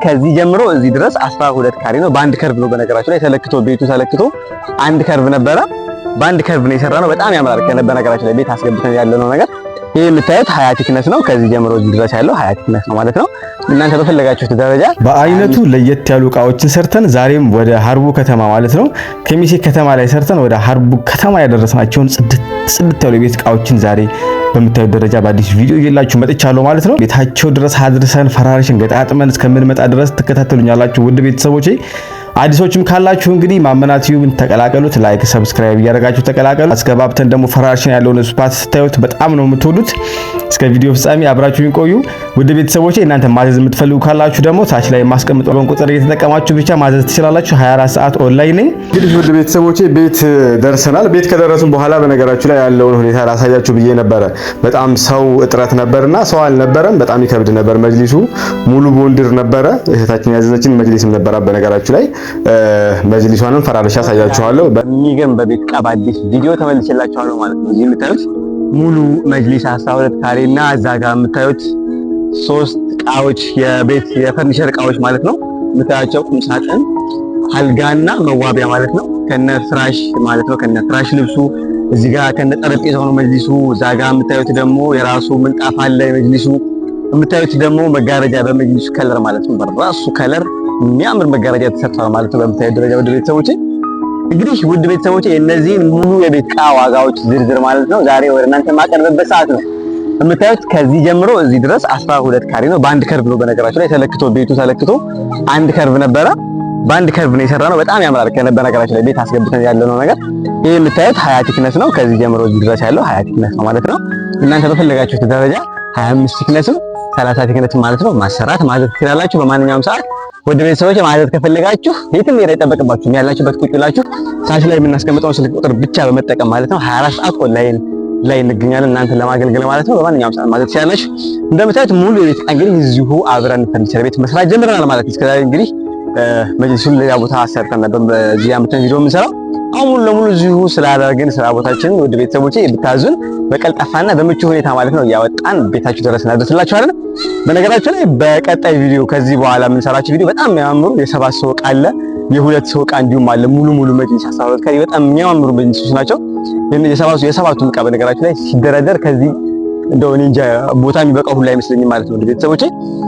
ከዚህ ጀምሮ እዚህ ድረስ 12 ካሬ ነው። በአንድ ከርቭ ነው በነገራችሁ ላይ ተለክቶ ቤቱ ተለክቶ አንድ ከርቭ ነበረ። በአንድ ከርቭ ነው የሰራነው። በጣም ያምራል። በነገራችሁ ላይ ቤት አስገብተን ያለነው ነገር ይሄ የምታዩት 20 ቲክነስ ነው። ከዚህ ጀምሮ እዚህ ድረስ ያለው 20 ቲክነስ ነው ማለት ነው። እናንተ በፈለጋችሁት ደረጃ በአይነቱ ለየት ያሉ እቃዎችን ሰርተን ዛሬም ወደ ሀርቡ ከተማ ማለት ነው ከሚሴ ከተማ ላይ ሰርተን ወደ ሀርቡ ከተማ ያደረስናቸውን ጽድት ያሉ የቤት እቃዎችን ዛሬ በምታዩት ደረጃ በአዲስ ቪዲዮ ይዤላችሁ መጥቻለሁ ማለት ነው። ቤታቸው ድረስ አድርሰን ፈራርሽን ገጣጥመን እስከምንመጣ ድረስ ትከታተሉኛላችሁ ውድ ቤተሰቦቼ። አዲሶችም ካላችሁ እንግዲህ ማመናት ዩቲዩብን ተቀላቀሉት፣ ላይክ ሰብስክራይብ እያደረጋችሁ ተቀላቀሉ። አስገባብተን ደግሞ ፈራርሽን ያለውን ስፓት ስታዩት በጣም ነው የምትወዱት። እስከ ቪዲዮ ፍጻሜ አብራችሁን ቆዩ ውድ ቤተሰቦቼ። እናንተ ማዘዝ የምትፈልጉ ካላችሁ ደግሞ ታች ላይ ማስቀምጠውን ቁጥር እየተጠቀማችሁ ብቻ ማዘዝ ትችላላችሁ። 24 ሰዓት ኦንላይን ነኝ። እንግዲህ ውድ ቤተሰቦቼ ቤት ደርሰናል። ቤት ከደረሱን በኋላ በነገራችሁ ላይ ያለውን ሁኔታ ላሳያችሁ ብዬ ነበረ። በጣም ሰው እጥረት ነበርና ሰው አልነበረም። በጣም ይከብድ ነበር። መጅሊሱ ሙሉ ቦንድር ነበረ። እህታችን ያዘዘችን መጅሊስም ነበረ በነገራችሁ ላይ መጅሊሷንም ፈራርሻ አሳያችኋለሁ። በሚገርም በቤት ዕቃ በአዲስ ቪዲዮ ተመልሼላችኋለሁ ማለት ነው። እዚህ የምታዩት ሙሉ መጅሊስ 12 ካሬ እና እዛ ጋር የምታዩት 3 እቃዎች የቤት የፈርኒቸር እቃዎች ማለት ነው። የምታያቸው ቁም ሳጥን፣ አልጋና መዋቢያ ማለት ነው። ከነ ፍራሽ ማለት ነው። ከነ ፍራሽ ልብሱ እዚህ ጋር ከነ ጠረጴዛው ነው መጅሊሱ። እዛ ጋር የምታዩት ደግሞ የራሱ ምንጣፍ አለ መጅሊሱ። የምታዩት ደግሞ መጋረጃ በመጅሊሱ ከለር ማለት ነው። በራሱ ከለር የሚያምር መጋረጃ ተሰርቷል ማለት ነው። በምታዩት ደረጃ ውድ ቤተሰቦቼ እንግዲህ ውድ ቤተሰቦቼ እነዚህን ሙሉ የቤት ዕቃ ዋጋዎች ዝርዝር ማለት ነው ዛሬ ወደ እናንተ ማቀርብበት ሰዓት ነው። የምታዩት ከዚህ ጀምሮ እዚህ ድረስ 12 ካሬ ነው። በአንድ ከርቭ ነው በነገራችሁ ላይ ተለክቶ ቤቱ ተለክቶ አንድ ከርቭ ነበረ። በአንድ ከርቭ ነው የሰራነው። በጣም ያምራል። በነገራችሁ ላይ ቤት አስገብተን ያለነው ነገር ይሄ የምታዩት 20 ቲክነስ ነው። ከዚህ ጀምሮ እዚህ ድረስ ያለው 20 ቲክነስ ነው ማለት ነው። እናንተ በፈለጋችሁት ደረጃ 25 ቲክነስም 30 ቲክነስም ማለት ነው ማሰራት ማዘዝ ትችላላችሁ በማንኛውም ሰዓት። ወደ ቤተሰቦች ማዘዝ ከፈለጋችሁ የትም ሄዳ አይጠበቅባችሁም። ያላችሁበት ቁጭ ብላችሁ ታች ላይ የምናስቀምጠው ስልክ ቁጥር ብቻ በመጠቀም ማለት ነው 24 ሰዓት ኦንላይን ላይ እንገኛለን እናንተን ለማገልገል ማለት ነው። በማንኛውም ሰዓት ማዘዝ ትችላላችሁ። እንደምታዩት ሙሉ የቤት ዕቃ እንግዲህ እዚሁ አብረን ፈርኒቸር ቤት መስራት ጀምረናል ማለት ነው። እስከዛሬ እንግዲህ መጅሊሱን ሌላ ቦታ አሰርተን ነበር በዚህ አመት ቪዲዮ የምንሰራው። አሁን ሙሉ ለሙሉ እዚሁ ስላደረግን ስራ ቦታችን ወደ ቤተሰቦቼ ብታዙን በቀልጣፋና በምቹ ሁኔታ ማለት ነው እያወጣን ቤታችሁ ድረስ እናደርስላችኋለን። በነገራችሁ ላይ በቀጣይ ቪዲዮ ከዚህ በኋላ የምንሰራቸው ቪዲዮ በጣም የሚያማምሩ የ7 ሰው ዕቃ አለ፣ የ2 ሰው ዕቃ እንዲሁም አለ። ሙሉ መጅሊስ 12 ካሬ በጣም የሚያማምሩ መጅሊሶች ናቸው። የሰባቱም ዕቃ በነገራችሁ ላይ ሲደረደር ከዚህ እንደው እኔ እንጃ ቦታ የሚበቃው ሁሉ አይመስለኝም ማለት ነው። ቤተሰቦቼ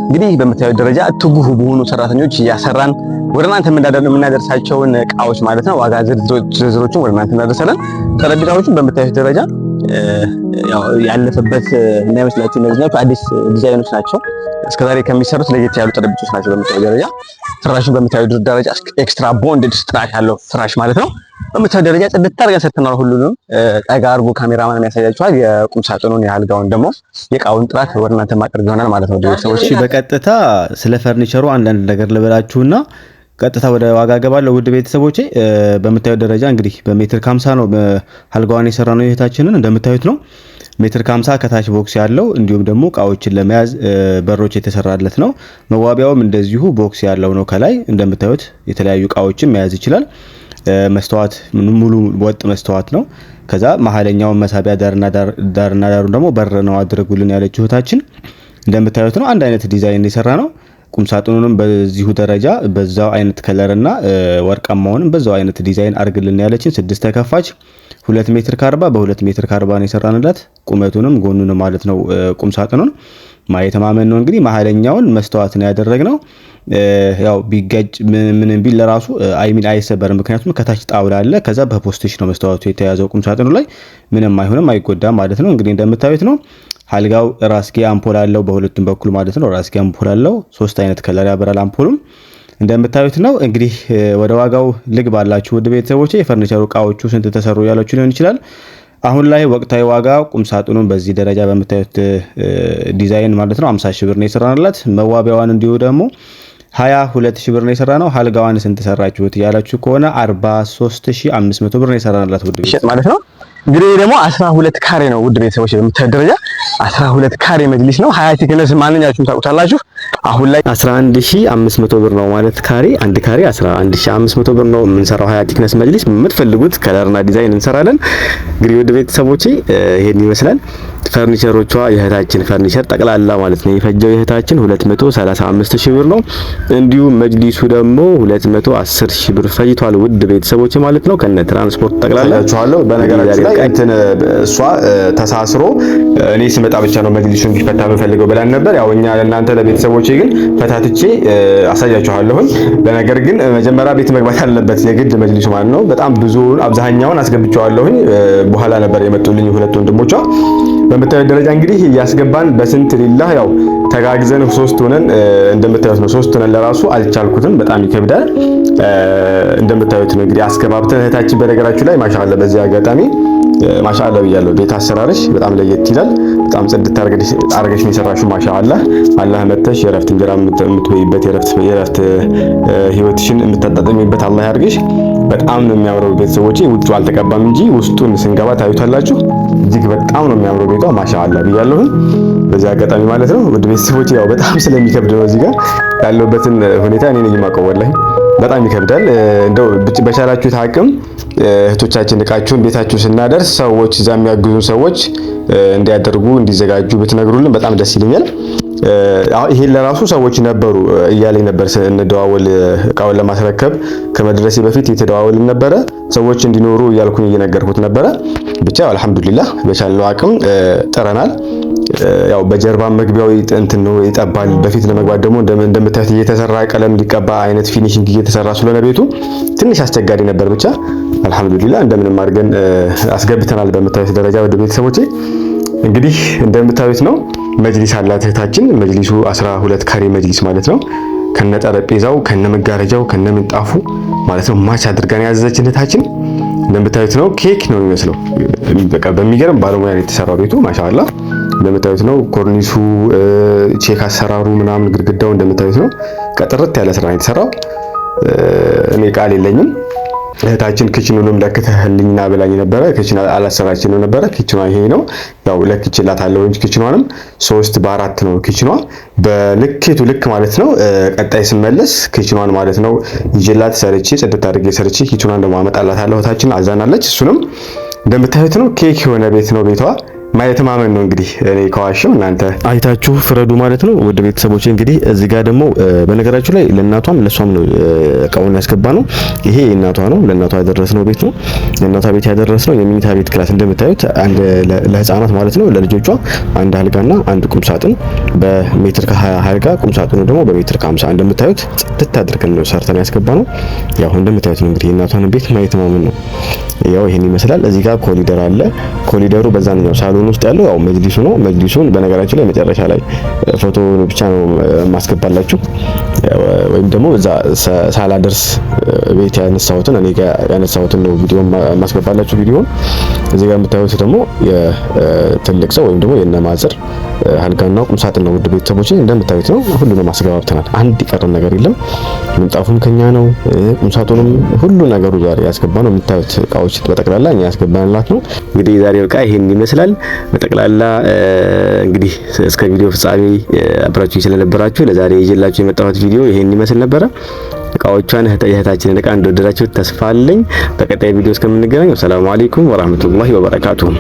እንግዲህ በምታዩት ደረጃ ትጉህ በሆኑ ሰራተኞች እያሰራን ወደ እናንተ የምናደርሳቸውን ዕቃዎች ማለት ነው ዋጋ ዝርዝሮችን ወደ እናንተ እናደርሳለን። ጠረጴዛዎቹን በምታዩት ደረጃ ያው ያለፈበት እና ይመስላችሁ እነዚህ ናቸው። አዲስ ዲዛይኖች ናቸው። እስከዛሬ ከሚሰሩት ለየት ያሉ ጠረጴዛዎች ናቸው። በምታዩት ደረጃ ፍራሹን በምታዩት ደረጃ ኤክስትራ ቦንድድ ስትራሽ ያለው ፍራሽ ማለት ነው። በምታዩት ደረጃ ጽድት አድርገን ሰጥተናል። ሁሉንም ጠጋ አድርጎ ካሜራማን ያሳያችኋል። የቁም ሳጥኑን የአልጋውን ደግሞ የዕቃውን ጥራት ወደ እናንተ ማቅረብ ይሆናል ማለት ነው። ቤተሰቦች በቀጥታ ስለ ፈርኒቸሩ አንዳንድ ነገር ልበላችሁና ቀጥታ ወደ ዋጋ ገባለሁ። ውድ ቤተሰቦቼ በምታዩት ደረጃ እንግዲህ በሜትር ከ50 ነው አልጋዋን የሰራነው እህታችንን እንደምታዩት ነው። ሜትር ከ50 ከታች ቦክስ ያለው እንዲሁም ደግሞ እቃዎችን ለመያዝ በሮች የተሰራለት ነው። መዋቢያውም እንደዚሁ ቦክስ ያለው ነው። ከላይ እንደምታዩት የተለያዩ እቃዎችን መያዝ ይችላል። መስተዋት ሙሉ ወጥ መስተዋት ነው። ከዛ መሀለኛውን መሳቢያ ዳርና ዳሩን ደግሞ በር ነው አድርጉልን ያለችው እህታችን እንደምታዩት ነው። አንድ አይነት ዲዛይን የሰራ ነው። ቁም ሳጥኑንም በዚሁ ደረጃ በዛው አይነት ከለርና ወርቃማውንም በዛው አይነት ዲዛይን አርግልን ያለችን 6 ተከፋች 2 ሜትር ከ40 በ2 ሜትር ከ40 ነው የሰራንላት። ቁመቱንም ጎኑንም ማለት ነው ቁም ሳጥኑን ማየት ማመን ነው። እንግዲህ መሀለኛውን መስተዋት ነው ያደረግነው። ያው ቢጋጭ ምን ቢል ለራሱ አይሰበርም። ምክንያቱም ከታች ጣውላ አለ። ከዛ በፖስቴሽ ነው መስተዋቱ የተያዘው ቁም ሳጥኑ ላይ ምንም አይሆንም አይጎዳም ማለት ነው። እንግዲህ እንደምታዩት ነው። አልጋው ራስጌ አምፖል አለው በሁለቱም በኩል ማለት ነው። ራስጌ አምፖል አለው 3 አይነት ከለር ያበራል አምፖሉም እንደምታዩት ነው። እንግዲህ ወደ ዋጋው ልግባላችሁ ውድ ቤተሰቦቼ። የፈርኒቸሩ እቃዎቹ ስንት ተሰሩ ያላችሁ ሊሆን ይችላል። አሁን ላይ ወቅታዊ ዋጋ ቁም ሳጥኑን በዚህ ደረጃ በምታዩት ዲዛይን ማለት ነው 50 ሺህ ብር ነው የሰራንላት። መዋቢያዋን እንዲሁ ደግሞ 22 ሺህ ብር ነው የሰራነው። አልጋዋን ስንት ሰራችሁት ያላችሁ ከሆነ 43500 ብር ነው የሰራንላት ውድ ቤተሰቦቼ ማለት ነው። እንግዲህ ደግሞ 12 ካሬ ነው ውድ ቤተሰቦች፣ በምታዩት ደረጃ 12 ካሬ መጅሊስ ነው። ሀያ ቲክነስ ማንኛችሁም ታውቁታላችሁ። አሁን ላይ 11500 ብር ነው ማለት ካሬ፣ አንድ ካሬ 11500 ብር ነው የምንሰራው። ሀያ ቲክነስ መጅሊስ በምትፈልጉት ከለርና ዲዛይን እንሰራለን። እንግዲህ ውድ ቤተሰቦቼ ይሄን ይመስላል። ፈርኒቸሮቿ የእህታችን ፈርኒቸር ጠቅላላ ማለት ነው የፈጀው የእህታችን 235000 ብር ነው። እንዲሁም መጅሊሱ ደግሞ 210000 ብር ፈጅቷል ውድ ቤተሰቦቼ ማለት ነው ከነ ትራንስፖርት ጠቅላላችኋለሁ። በነገራችን ላይ እንትን እሷ ተሳስሮ እኔ ስመጣ ብቻ ነው መጅሊሱ እንዲፈታ የምፈልገው ብላን ነበር። ያው እኛ ለእናንተ ለቤተሰቦቼ ግን ፈታትቼ አሳያችኋለሁ። በነገር ግን መጀመሪያ ቤት መግባት አለበት የግድ መጅሊሱ ማለት ነው። በጣም ብዙ አብዛኛውን አስገብቻለሁ። በኋላ ነበር የመጡልኝ ሁለት ወንድሞቿ። በምታዩት ደረጃ እንግዲህ ያስገባን በስንት ሊላህ ያው ተጋግዘን ሶስት ሆነን እንደምታዩት ነው። ሶስት ሆነን ለራሱ አልቻልኩትም፣ በጣም ይከብዳል። እንደምታዩት ነው እንግዲህ አስገባብተን እህታችን በነገራችሁ ላይ ማሻአላ በዚህ አጋጣሚ ማሻአላ ብያለሁ። ቤት አሰራርሽ በጣም ለየት ይላል። በጣም ጽድት አርገሽ ነው የሰራሽው ማሻአላ። አላህ መተሽ የረፍት እንጀራ የምትበይበት የረፍት ህይወትሽን የምታጣጥሚበት አላህ ያርግሽ። በጣም ነው የሚያምረው ቤተሰቦቼ። ውጭው አልተቀባም እንጂ ውስጡን ስንገባ ታዩታላችሁ። እጅግ በጣም ነው የሚያምረው ቤቷ ማሻአላ ብያለሁ በዚህ አጋጣሚ ማለት ነው። ውድ ቤተሰቦቼ ያው በጣም ስለሚከብድ ነው እዚህ ጋር ያለውበትን ሁኔታ እኔ ነኝ የማውቀው ወላሂ በጣም ይከብዳል። እንደው በቻላችሁት አቅም እህቶቻችን እቃችሁን ቤታችሁ ስናደርስ ሰዎች እዛ የሚያግዙ ሰዎች እንዲያደርጉ እንዲዘጋጁ ብትነግሩልን በጣም ደስ ይለኛል። ይሄን ለራሱ ሰዎች ነበሩ እያለኝ ነበር እንደዋወል እቃውን ለማስረከብ ከመድረሴ በፊት የተደዋወልን ነበረ። ሰዎች እንዲኖሩ እያልኩኝ እየነገርኩት ነበረ። ብቻ አልሐምዱሊላህ በቻልነው አቅም ጥረናል። ያው በጀርባ መግቢያው እንትን ነው ይጠባል። በፊት ለመግባት ደግሞ እንደምታዩት እየተሰራ ቀለም ሊቀባ አይነት ፊኒሺንግ እየተሰራ ስለሆነ ቤቱ ትንሽ አስቸጋሪ ነበር። ብቻ አልሐምዱሊላህ እንደምንም አድርገን አስገብተናል። በምታዩት ደረጃ ወደ ቤተሰቦቼ እንግዲህ እንደምታዩት ነው መጅሊስ አላት እህታችን። መጅሊሱ 12 ካሬ መጅሊስ ማለት ነው ከነ ጠረጴዛው ከነ መጋረጃው ከነ ምንጣፉ ማለት ነው ማች አድርጋን ያዘዘችን እህታችን። እንደምታዩት ነው ኬክ ነው የሚመስለው። በቃ በሚገርም ባለሙያ ነው የተሰራው ቤቱ ማሻአላ። እንደምታዩት ነው ኮርኒሱ ቼክ አሰራሩ ምናምን ግድግዳው እንደምታዩት ነው ቀጥርት ያለ ስራ ነው የተሰራው። እኔ ቃል የለኝም። እህታችን ክችኑንም ለክተህልኝና ብላኝ ነበረ። ክችን አላሰራችን ነበረ። ክችኗ ይሄ ነው ያው ለክችላታለሁ እንጂ ክችኗንም 3 በ4 ነው ክችኗ በልኬቱ ልክ ማለት ነው። ቀጣይ ስመለስ ክችኗን ማለት ነው ይዤላት ሰርቼ ጽድት አድርጌ ሰርቼ ክችኗን ደግሞ አመጣላታለሁ። እህታችን አዛናለች። እሱንም እንደምታዩት ነው ኬክ የሆነ ቤት ነው ቤቷ። ማየት ማመን ነው እንግዲህ እኔ ከዋሸው እናንተ አይታችሁ ፍረዱ ማለት ነው። ወደ ቤተሰቦቼ እንግዲህ እዚህ ጋር ደግሞ በነገራችሁ ላይ ለእናቷም ለሷም ነው እቃውን ያስገባ ነው። ይሄ የእናቷ ነው፣ ለእናቷ ያደረስነው ቤት ነው። ለእናቷ ቤት ያደረስነው የመኝታ ቤት ክላስ እንደምታዩት አንድ ለህፃናት ማለት ነው ለልጆቿ አንድ አልጋና አንድ ቁም ሳጥን በሜትር ከ20 አልጋ፣ ቁም ሳጥኑ ደግሞ በሜትር ከ50 እንደምታዩት ጽድት አድርገን ነው ሰርተን ያስገባ ነው። ያው እንደምታዩት ነው እንግዲህ የእናቷን ቤት ማየት ማመን ነው። ያው ይሄን ይመስላል። እዚህ ጋር ኮሊደር አለ። ኮሊደሩ በዛኛው ሳሎን ውስጥ ያለው ያው መጅሊሱ ነው። መጅሊሱን በነገራችን ላይ መጨረሻ ላይ ፎቶ ብቻ ነው ማስገባላችሁ ወይም ደግሞ እዛ ሳላደርስ ቤት ያነሳሁትን እኔ ጋር ያነሳሁትን ነው ቪዲዮ ማስገባላችሁ። ቪዲዮን እዚህ ጋር የምታዩት ደግሞ የትልቅ ሰው ወይም ደግሞ የነማዘር አልጋና ቁም ሳጥን ነው። ውድ ቤተሰቦቼ እንደምታዩት ነው ሁሉንም አስገባብተናል። አንድ ይቀር ነገር የለም። ምንጣፉም ከኛ ነው፣ ቁም ሳጥኑም ሁሉ ነገሩ ዛሬ ያስገባነው የምታዩት እቃዎች በጠቅላላ እኛ ያስገባንላት ነው። እንግዲህ የዛሬው እቃ ይሄን ይመስላል። በጠቅላላ እንግዲህ እስከ ቪዲዮ ፍጻሜ አብራችሁ ስለነበራችሁ ለዛሬ ይዤላችሁ የመጣሁት ቪዲዮ ይሄን ይመስል ነበረ። እቃዎቿን እህታችንን እቃ እንደወደዳችሁ ተስፋ አለኝ። በቀጣይ ቪዲዮ እስከምንገናኝ ሰላም አለይኩም ወራህመቱላሂ ወበረካቱሁ።